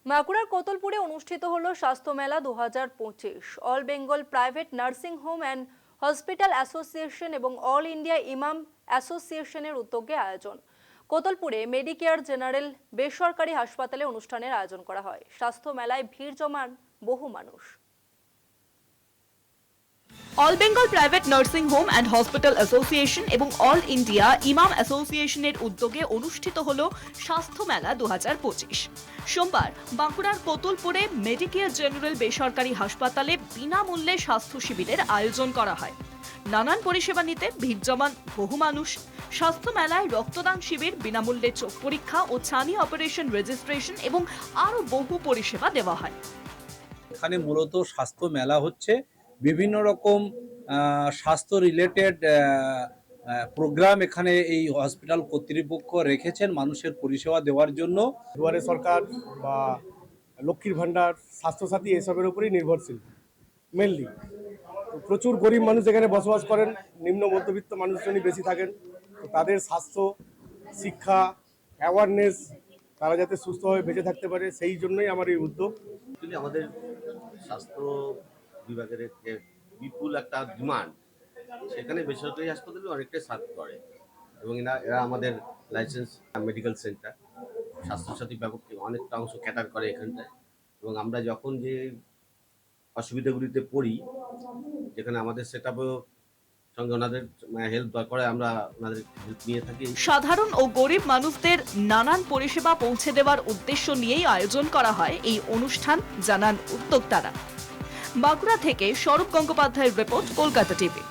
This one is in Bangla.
বাঁকুড়ার কোতলপুরে অনুষ্ঠিত হলো স্বাস্থ্য মেলা 2025। All Bengal private nursing home and hospital association এবং অল ইন্ডিয়া ইমাম অ্যাসোসিয়েশনের উদ্যোগে আয়োজন। কোতলপুরে মেডিকেয়ার জেনারেল বেসরকারি হাসপাতালে অনুষ্ঠানের আয়োজন করা হয়। স্বাস্থ্য মেলায় ভিড় জমান বহু মানুষ। All Bengal private nursing home and hospital association এবং অল ইন্ডিয়া ইমাম অ্যাসোসিয়েশনের উদ্যোগে অনুষ্ঠিত হল স্বাস্থ্য মেলা 2025। সোমবার বাঁকুড়ার কোতলপুরে মেডিকেয়ার জেনারেল বেসরকারি হাসপাতালে বিনামূল্যে স্বাস্থ্য শিবিরের আয়োজন করা হয়। নানান পরিষেবা নিতে ভিড় জমান বহু মানুষ। স্বাস্থ্য মেলায় রক্তদান শিবির, বিনামূল্যে চোখ পরীক্ষা ও ছানি অপারেশন রেজিস্ট্রেশন এবং আরও বহু পরিষেবা দেওয়া হয়। এখানে মূলত স্বাস্থ্য মেলা হচ্ছে, বিভিন্ন রকম স্বাস্থ্য রিলেটেড প্রোগ্রাম এখানে এই হসপিটাল কর্তৃপক্ষ রেখেছেন মানুষের পরিষেবা দেওয়ার জন্য। দুয়ারে সরকার বা লক্ষ্মীর ভাণ্ডার, স্বাস্থ্যসাথী এসবের উপরেই নির্ভরশীল মেনলি। প্রচুর গরিব মানুষ এখানে বসবাস করেন, নিম্ন মধ্যবিত্ত মানুষজনই বেশি থাকেন। তো তাদের স্বাস্থ্য, শিক্ষা, অ্যাওয়ারনেস, তারা যাতে সুস্থভাবে বেঁচে থাকতে পারে, সেই জন্যই আমার এই উদ্যোগ। আমাদের স্বাস্থ্য বিভাগের যে বিপুল একটা ডিমান্ড, সেখানে বেসরকারি হাসপাতালে অনেকটাই সার্ভ করে এবং এরা আমাদের লাইসেন্স মেডিকেল সেন্টার, স্বাস্থ্যসাথী ব্যাপককে অনেকটা অংশ ক্যাটার করে এখানটায়। এবং আমরা যখন যে অসুবিধাগুলিতে পড়ি, যেখানে আমাদের সেট আপও সঙ্গে ওনাদের হেল্প দরকার হয়, আমরা ওনাদের হেল্প নিয়ে থাকি। সাধারণ ও গরিব মানুষদের নানান পরিষেবা পৌঁছে দেওয়ার উদ্দেশ্য নিয়েই আয়োজন করা হয় এই অনুষ্ঠান, জানান উদ্যোক্তারা। বাঁকুড়া থেকে স্বরূপ গঙ্গোপাধ্যায়ের রিপোর্ট, কলকাতা টিভি।